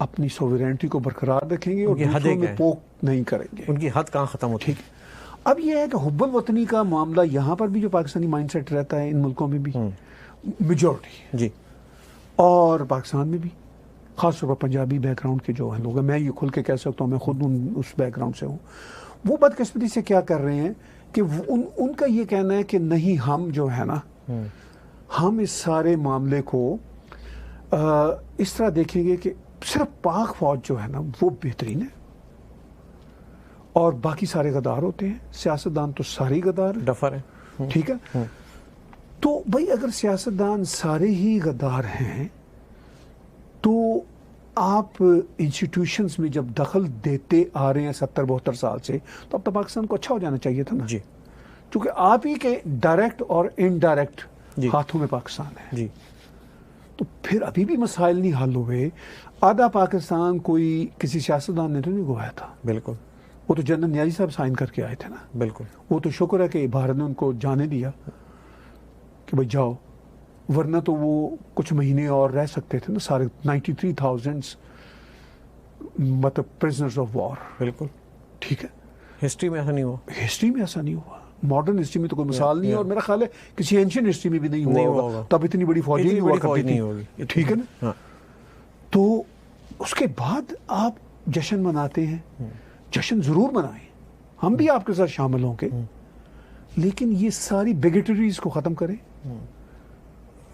اپنی سوورینٹی کو برقرار رکھیں گے اور دوسروں میں پوک نہیں کریں گے. ان کی حد کہاں ختم ہوتی ہے. اب یہ ہے کہ حب الوطنی کا معاملہ یہاں پر بھی جو پاکستانی مائنڈ سیٹ رہتا ہے ان ملکوں میں بھی میجورٹی جی, اور پاکستان میں بھی خاص طور پر پنجابی بیک گراؤنڈ کے جو ہیں لوگ ہیں, میں یہ کھل کے کہہ سکتا ہوں میں خود اس بیک گراؤنڈ سے ہوں, وہ بدقسمتی سے کیا کر رہے ہیں کہ ان کا یہ کہنا ہے کہ نہیں ہم جو ہے نا ہم اس سارے معاملے کو اس طرح دیکھیں گے کہ صرف پاک فوج جو ہے نا وہ بہترین ہے اور باقی سارے غدار ہوتے ہیں. سیاستدان تو سارے غدار ہیں, ڈفر ہے. ٹھیک ہے, تو بھائی اگر سیاستدان سارے ہی غدار ہیں تو آپ انسٹیٹیوشنز میں جب دخل دیتے آ رہے ہیں 70-72 سال سے, تو اب تو پاکستان کو اچھا ہو جانا چاہیے تھا نا. جی, چونکہ آپ ہی کے ڈائریکٹ اور انڈائریکٹ ہاتھوں میں پاکستان ہے. جی, تو پھر ابھی بھی مسائل نہیں حل ہوئے. آدھا پاکستان کوئی کسی سیاستدان نے تو نہیں گوایا تھا. بالکل, وہ تو جنرل نیازی صاحب سائن کر کے آئے تھے نا. بالکل, وہ تو شکر ہے کہ بھارت نے ان کو جانے دیا کہ بھائی جاؤ, ورنہ تو وہ کچھ مہینے اور رہ سکتے تھے نا سارے 93,000 مطلب پرزنرز آف وار. بالکل ٹھیک ہے, ہسٹری میں ایسا نہیں ہوا. ہسٹری میں ایسا نہیں ہوا, ماڈرن ہسٹری میں تو کوئی مثال نہیں ہے, اور میرا خیال ہے کسی اینشین ہسٹری میں بھی نہیں ہوا ہوگا. تب اتنی بڑی فوجیں نہیں ہوا کرتی تھی. ٹھیک ہے نا. تو اس کے بعد آپ جشن مناتے ہیں, جشن ضرور منائیں, ہم بھی آپ کے ساتھ شامل ہوں گے, لیکن یہ ساری بیگیٹریز کو ختم کریں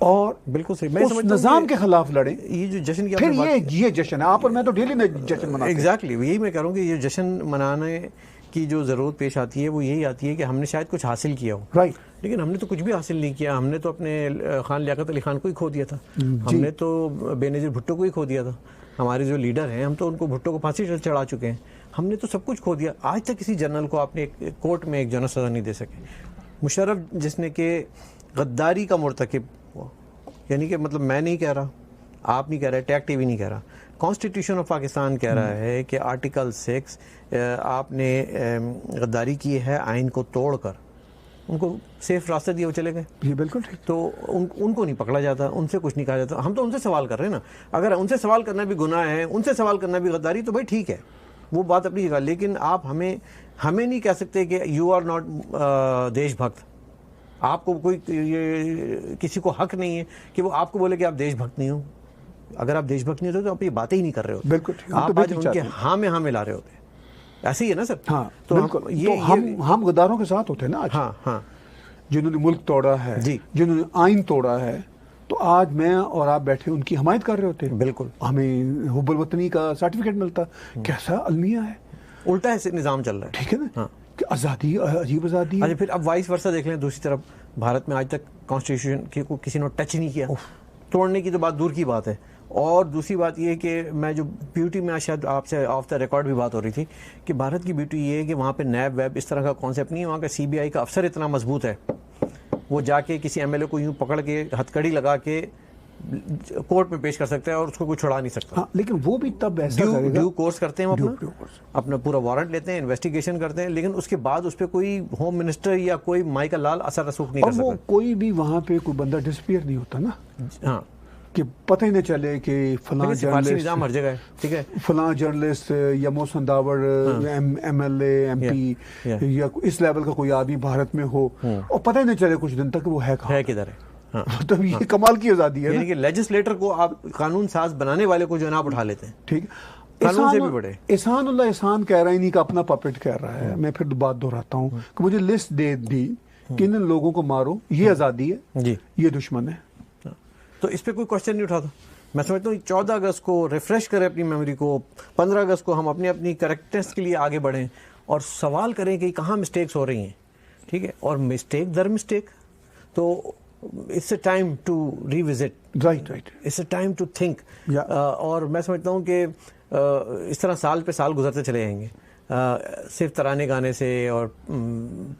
اور بالکل صحیح, میں اس نظام کے خلاف لڑیں. یہ جو جشن کی پھر یہ جشن ہے, آپ اور میں تو ڈیلی میں جشن مناتے ہیں. ایگزیکٹلی, یہی میں کہہ رہا ہوں کہ یہ جشن منانے کی جو ضرورت پیش آتی ہے وہ یہی آتی ہے کہ ہم نے شاید کچھ حاصل کیا ہو. رائٹ, لیکن ہم نے تو کچھ بھی حاصل نہیں کیا. ہم نے تو اپنے خان لیاقت علی خان کو ہی کھو دیا تھا, ہم نے تو بے نظیر بھٹو کو ہی کھو دیا تھا. ہمارے جو لیڈر ہیں ہم تو ان کو بھٹو کو پھانسی چڑھا چکے ہیں. ہم نے تو سب کچھ کھو دیا. آج تک کسی جنرل کو آپ نے کورٹ میں ایک جنرل سزا نہیں دے سکے. مشرف جس نے کہ غداری کا مرتکب ہوا, یعنی کہ مطلب میں نہیں کہہ رہا, آپ نہیں کہہ رہے, ٹیک ٹی وی نہیں کہہ رہا, کانسٹیٹیوشن آف پاکستان کہہ رہا ہے کہ آرٹیکل 6 آپ نے غداری کی ہے آئین کو توڑ کر. ان کو سیف راستہ دیا, وہ چلے گئے. یہ بالکل ٹھیک. تو ان کو نہیں پکڑا جاتا, ان سے کچھ نہیں کہا جاتا. ہم تو ان سے سوال کر رہے ہیں نا. اگر ان سے سوال کرنا بھی گناہ ہے, ان سے سوال کرنا بھی غداری, تو بھائی ٹھیک ہے, وہ بات اپنی جگہ. لیکن آپ ہمیں نہیں کہہ سکتے کہ یو آر ناٹ دیش بھکت. آپ کو کوئی کسی کو حق نہیں ہے کہ وہ آپ کو بولے کہ آپ دیش بھکت نہیں ہو. اگر آپ دیش بھکت نہیں ہوتے تو آپ یہ باتیں ہی نہیں کر رہے ہوتے. بالکل آپ آج ان کے ہاں میں ہاں ملا رہے ہوتے. ایسے ہی ہے نا سر. ہاں تو ہم غداروں کے ساتھ ہوتے ہیں نا آج. ہاں ہاں, جنہوں نے ملک توڑا ہے, جنہوں نے آئین توڑا ہے, تو آج میں اور آپ بیٹھے ان کی حمایت کر رہے ہوتے ہیں. بالکل. ہمیں حب الوطنی کا سرٹیفکیٹ ملتا. کیسا المیہ ہے, الٹا ہے نظام چل رہا ہے. ٹھیک ہے نا, کہ آزادی, عجیب آزادی. اچھا پھر اب وائس ورثہ دیکھ لیں دوسری طرف, بھارت میں آج تک کانسٹیٹیوشن کو کسی نے ٹچ نہیں کیا. توڑنے کی تو بات دور کی بات ہے. اور دوسری بات یہ ہے کہ میں جو بیوٹی میں شاید آپ سے آف دا ریکارڈ بھی بات ہو رہی تھی کہ بھارت کی بیوٹی یہ ہے کہ وہاں پہ نیب ویب اس طرح کا کانسیپٹ نہیں ہے. وہاں کا سی بی آئی کا افسر اتنا مضبوط ہے, وہ جا کے کسی ایم ایل اے کو یوں پکڑ کے ہتھ کڑی لگا کے کورٹ میں پیش کر سکتا ہے اور اس کو کوئی چھڑا نہیں سکتا. لیکن وہ بھی تب ایسا ڈیو کورس کرتے ہیں, وہ اپنا پورا وارنٹ لیتے ہیں, انویسٹیگیشن کرتے ہیں, لیکن اس کے بعد اس پہ کوئی ہوم منسٹر یا کوئی مائیکل لال اثر رسوخ نہیں کر سکتا. اور وہ کوئی بھی وہاں پہ کوئی بندہ ڈسپیئر نہیں ہوتا نا. ہاں, کہ پتہ ہی نہ چلے کہ فلاں جرنلسٹ ہر جگہ ہے. ٹھیک ہے, فلاں جرنلسٹ یا Mohsin Dawar M L A M P یا اس لیول کا کوئی آدمی بھارت میں ہو اور پتہ ہی نہ چلے کچھ دن تک وہ ہے کہاں, ہے کدھر ہے. تب یہ کمال کی آزادی ہے. یعنی کہ لیجسلیٹر کو آپ قانون ساز بنانے والے کو جو ہے نا آپ اٹھا لیتے ہیں. ٹھیک ہے, قانون سے بھی بڑے. احسان اللہ احسان کہہ رہا ہے, نہیں کا اپنا پپٹ کہہ رہا ہے. میں پھر بات دہراتا ہوں کہ مجھے لسٹ دے دی کہ ان لوگوں کو مارو, یہ آزادی ہے جی, یہ دشمن ہے. تو اس پہ کوئی کوشچن نہیں اٹھاتا. میں سمجھتا ہوں 14 اگست کو ریفریش کریں اپنی میموری کو, 15 اگست کو ہم اپنی کریکٹنس کے لیے آگے بڑھیں اور سوال کریں کہ کہاں مسٹیکس ہو رہی ہیں. ٹھیک ہے, اور مسٹیک در مسٹیک, تو it's a time to revisit. Right, it's a time to think. اور میں سمجھتا ہوں کہ اس طرح سال پہ سال گزرتے چلے جائیں گے. صرف ترانے گانے سے اور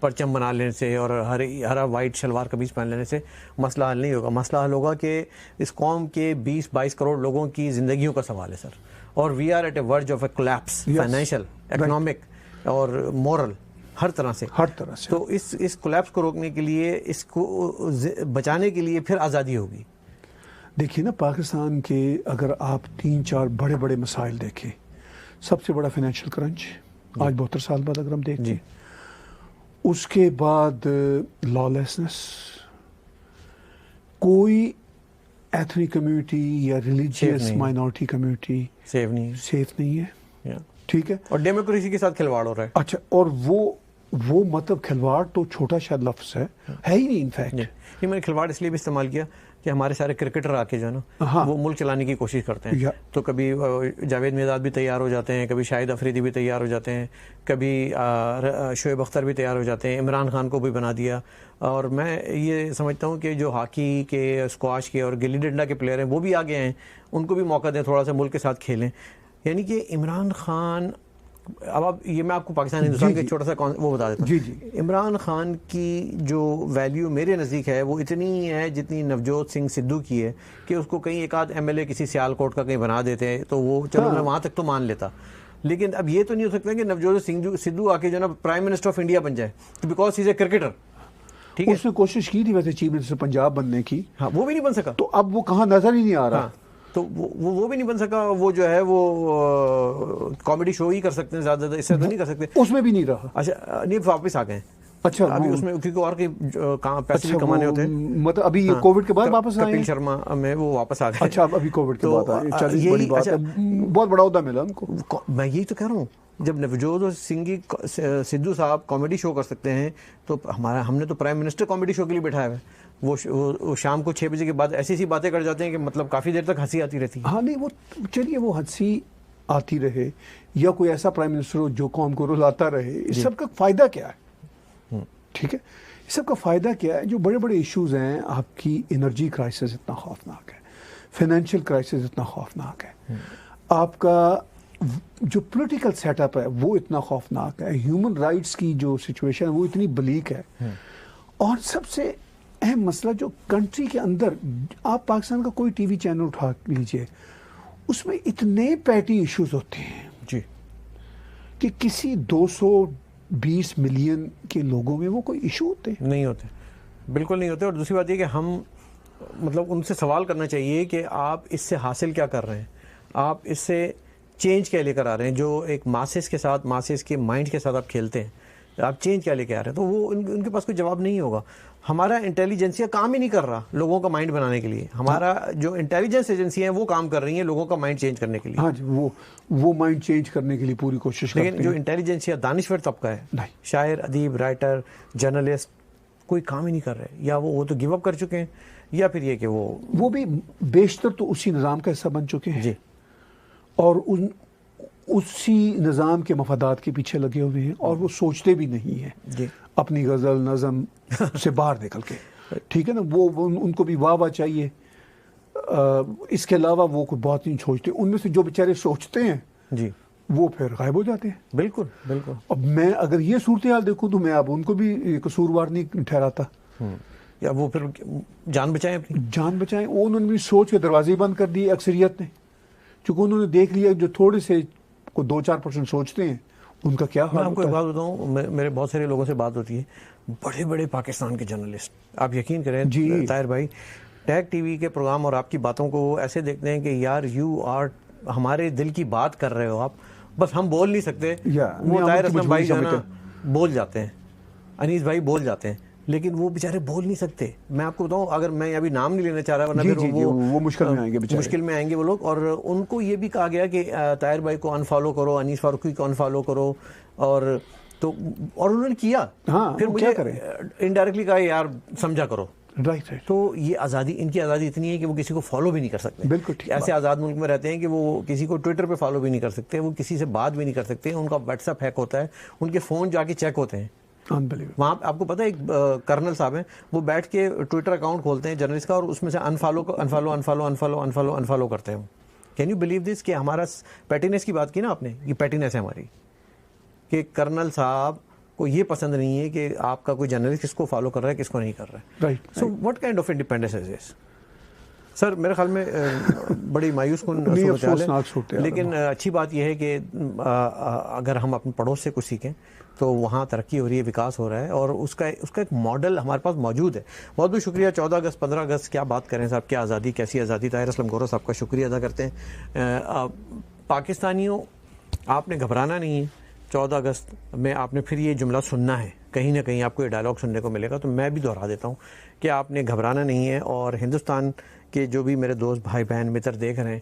پرچم بنا لینے سے اور ہرا وائٹ شلوار قمیض پہن لینے سے مسئلہ حل نہیں ہوگا. مسئلہ حل ہوگا کہ اس قوم کے 20-22 کروڑ لوگوں کی زندگیوں کا سوال ہے سر. اور we are at a verge of a collapse, financial, economic اور مورل, ہر طرح سے. تو اس کولیپس کو روکنے کے لیے, اس کو بچانے کے لیے پھر آزادی ہوگی. دیکھیے نا, پاکستان کے اگر آپ 3-4 بڑے بڑے مسائل دیکھیں, سب سے بڑا فائنینشیل کرنچ آج 72 سال بعد اگر ہم دیکھیں, اس کے بعد لا لیسنس, کوئی ایتھنک کمیونٹی یا ریلیجیس مائنورٹی کمیونٹی سیف نہیں ہے. ٹھیک ہے, اور ڈیموکریسی کے ساتھ کھلواڑ ہو رہا ہے. اچھا, اور وہ مطلب کھلواڑ تو چھوٹا شاید لفظ ہے ہی نہیں. انفیکٹ یہ میں نے کھلواڑ اس لیے بھی استعمال کیا کہ ہمارے سارے کرکٹر آ کے جو ہے نا وہ ملک چلانے کی کوشش کرتے ہیں. تو کبھی جاوید میرداد بھی تیار ہو جاتے ہیں, کبھی شاہد افریدی بھی تیار ہو جاتے ہیں, کبھی شعیب اختر بھی تیار ہو جاتے ہیں, عمران خان کو بھی بنا دیا. اور میں یہ سمجھتا ہوں کہ جو ہاکی کے, اسکواش کے اور گلی ڈنڈا کے پلیئر ہیں وہ بھی آگے ہیں, ان کو بھی موقع دیں, تھوڑا سا ملک کے ساتھ کھیلیں. یعنی کہ عمران خان, اب یہ میں آپ کو پاکستان ہندوستان کا چھوٹا سا وہ بتا دیتا ہوں. عمران خان کی جو ویلیو میرے نزدیک ہے وہ اتنی ہے جتنی نوجوت سنگھ سدھو کی ہے, کہ اس کو کہیں ایک آدھ ایم ایل اے کسی سیال کوٹ کا کہیں بنا دیتے ہیں تو وہ چلو میں وہاں تک تو مان لیتا. لیکن اب یہ تو نہیں ہو سکتا کہ نوجوت سنگھ سدھو آ کے جو نا پرائم منسٹر آف انڈیا بن جائے, because he is a cricketer. ٹھیک ہے, اس نے کوشش کی تھی ویسے چیف منسٹر پنجاب بننے کی, ہاں وہ بھی نہیں بن سکا. تو اب وہ کہاں نظر ہی نہیں آ رہا. تو وہ بھی نہیں بن سکا. وہ جو ہے وہ کامیڈی شو ہی کر سکتے ہیں, زیادہ اس سے تو نہیں کر سکتے. اس میں بھی نہیں رہا. اچھا, نہیں واپس آ گئے. اچھا, ابھی اس میں کیونکہ اور پیسے بھی کمانے ہوتے ہیں, مطلب ابھی کووڈ کے بعد واپس آئے. کپل شرما میں وہ واپس آ گئے. اچھا, ابھی کووڈ کے بعد آئے, بڑی بات ہے, بہت بڑا عہدہ ملا ان کو. میں یہی تو کہہ رہا ہوں, جب نوجوت سنگھ سدھو صاحب کامیڈی شو کر سکتے ہیں تو ہم نے تو پرائم منسٹر کامیڈی شو کے لیے بٹھایا ہے. وہ شام کو 6 بجے کے بعد ایسی ایسی باتیں کر جاتے ہیں کہ مطلب کافی دیر تک ہنسی آتی رہتی ہے. ہاں نہیں, وہ چلیے وہ ہنسی آتی رہے, یا کوئی ایسا پرائم منسٹر ہو جو قوم کو رلاتا رہے. اس سب کا فائدہ کیا ہے؟ ٹھیک ہے, اس سب کا فائدہ کیا ہے؟ جو بڑے بڑے ایشوز ہیں, آپ کی انرجی کرائسس اتنا خوفناک ہے, فائنینشیل کرائسس اتنا خوفناک ہے, آپ کا جو پولیٹیکل سیٹ اپ ہے وہ اتنا خوفناک ہے, ہیومن رائٹس کی جو سچویشن ہے وہ اتنی بلیک ہے. اور سب سے اہم مسئلہ جو کنٹری کے اندر, آپ پاکستان کا کوئی ٹی وی چینل اٹھا لیجئے, اس میں اتنے پیٹی ایشوز ہوتے ہیں جی کہ کسی 220 ملین کے لوگوں میں وہ کوئی ایشو ہوتے نہیں ہوتے, بالکل نہیں ہوتے. اور دوسری بات یہ کہ ہم مطلب ان سے سوال کرنا چاہیے کہ آپ اس سے حاصل کیا کر رہے ہیں, آپ اس سے چینج کیا لے کر آ رہے ہیں. جو ایک ماسز کے ساتھ, ماسز کے مائنڈ کے ساتھ آپ کھیلتے ہیں, آپ چینج کیا لے کے آ رہے ہیں, تو وہ ان کے پاس کوئی جواب نہیں ہوگا. ہمارا انٹیلیجنسیا کام ہی نہیں کر رہا لوگوں کا مائنڈ بنانے کے لیے. ہمارا جو انٹیلیجنس ایجنسی ہیں وہ کام کر رہی ہیں لوگوں کا مائنڈ چینج کرنے کے لیے. ہاں جی, وہ مائنڈ چینج کرنے کے لیے پوری کوشش کرتے ہیں. لیکن جو انٹیلیجنسیا دانشور طبقہ ہے, شاعر, ادیب, رائٹر, جرنلسٹ, کوئی کام ہی نہیں کر رہے. یا وہ تو گیو اپ کر چکے ہیں, یا پھر یہ کہ وہ بھی بیشتر تو اسی نظام کا حصہ بن چکے ہیں جی, اور اسی نظام کے مفادات کے پیچھے لگے ہوئے ہیں, اور وہ سوچتے بھی نہیں ہیں جی اپنی غزل نظم سے باہر نکل کے. ٹھیک ہے نا, وہ ان کو بھی واہ چاہیے, اس کے علاوہ وہ کوئی بات نہیں سوچتے. ان میں سے جو بیچارے سوچتے ہیں جی وہ پھر غائب ہو جاتے ہیں. بالکل بالکل. اب میں اگر یہ صورتحال دیکھوں تو میں اب ان کو بھی قصوروار نہیں ٹھہراتا. یا وہ پھر جان بچائیں, اپنی جان بچائیں. انہوں نے بھی سوچ کے دروازے بند کر دیے اکثریت نے, چونکہ انہوں نے دیکھ لیا جو تھوڑے سے کو 2-4% سوچتے ہیں ان کا کیا حال. میں آپ کو ایک بات بتاؤں, میرے بہت سارے لوگوں سے بات ہوتی ہے, بڑے بڑے پاکستان کے جرنلسٹ, آپ یقین کریں طاہر بھائی, ٹیگ ٹی وی کے پروگرام اور آپ کی باتوں کو وہ ایسے دیکھتے ہیں کہ یار یو آر ہمارے دل کی بات کر رہے ہو آپ, بس ہم بول نہیں سکتے. وہ طاہر اسلم بھائی جو ہے نا بول جاتے ہیں, انیس بھائی بول جاتے ہیں, لیکن وہ بیچارے بول نہیں سکتے. میں آپ کو بتاؤں, اگر میں ابھی نام نہیں لینا چاہ رہا, ورنہ پھر وہ مشکل میں آئیں گے, مشکل میں آئیں گے وہ لوگ. اور ان کو یہ بھی کہا گیا کہ طاہر بھائی کو انفالو کرو, انیس فاروقی کو انفالو کرو, اور انہوں نے کیا. پھر مجھے انڈائریکٹلی کہا یار سمجھا کرو. تو یہ آزادی, ان کی آزادی اتنی ہے کہ وہ کسی کو فالو بھی نہیں کر سکتے. بالکل ایسے آزاد ملک میں رہتے ہیں کہ وہ کسی کو ٹویٹر پہ فالو بھی نہیں کر سکتے, وہ کسی سے بات بھی نہیں کر سکتے. ان کا واٹس ایپ ہیک ہوتا ہے, ان کے فون جا کے چیک ہوتے ہیں. وہاں آپ کو پتا ہے ایک کرنل صاحب ہیں, وہ بیٹھ کے ٹویٹر اکاؤنٹ کھولتے ہیں جرنلسٹ کا, اور اس میں سے انفالو کرتے ہیں. کین یو بلیو دس, کہ ہمارا پیٹینس کی بات کی نا آپ نے, یہ پیٹینس ہے ہماری, کہ کرنل صاحب کو یہ پسند نہیں ہے کہ آپ کا کوئی جرنلسٹ کس کو فالو کر رہا ہے کس کو نہیں کر رہا ہے. So what kind of independence is this sir? میرے خیال میں بڑی مایوس کن صورتحال ہے. لیکن اچھی بات یہ ہے کہ اگر ہم اپنے پڑوس سے کچھ سیکھیں تو وہاں ترقی ہو رہی ہے, وکاس ہو رہا ہے, اور اس کا ایک ماڈل ہمارے پاس موجود ہے. بہت بہت شکریہ. 14 اگست 15 اگست کیا بات کریں صاحب, کیا آزادی, کیسی آزادی. طاہر اسلم گورو صاحب کا شکریہ ادا کرتے ہیں. پاکستانیوں, آپ نے گھبرانا نہیں ہے. 14 اگست میں آپ نے پھر یہ جملہ سننا ہے, کہیں نہ کہیں آپ کو یہ ڈائلاگ سننے کو ملے گا, تو میں بھی دہرا دیتا ہوں کہ آپ نے گھبرانا نہیں ہے. اور ہندوستان کہ جو بھی میرے دوست بھائی بہن متر دیکھ رہے ہیں,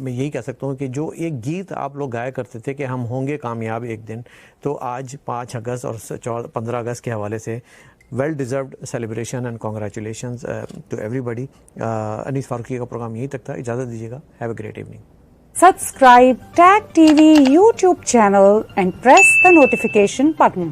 میں یہی کہہ سکتا ہوں کہ جو ایک گیت آپ لوگ گایا کرتے تھے کہ ہم ہوں گے کامیاب ایک دن, تو آج 5 اگست اور 15 اگست کے حوالے سے well deserved celebration and congratulations to everybody. Anees Farooqui کا پروگرام یہیں تک تھا, اجازت دیجیے گا. Have a great evening. Subscribe Tag TV YouTube channel and press the notification button.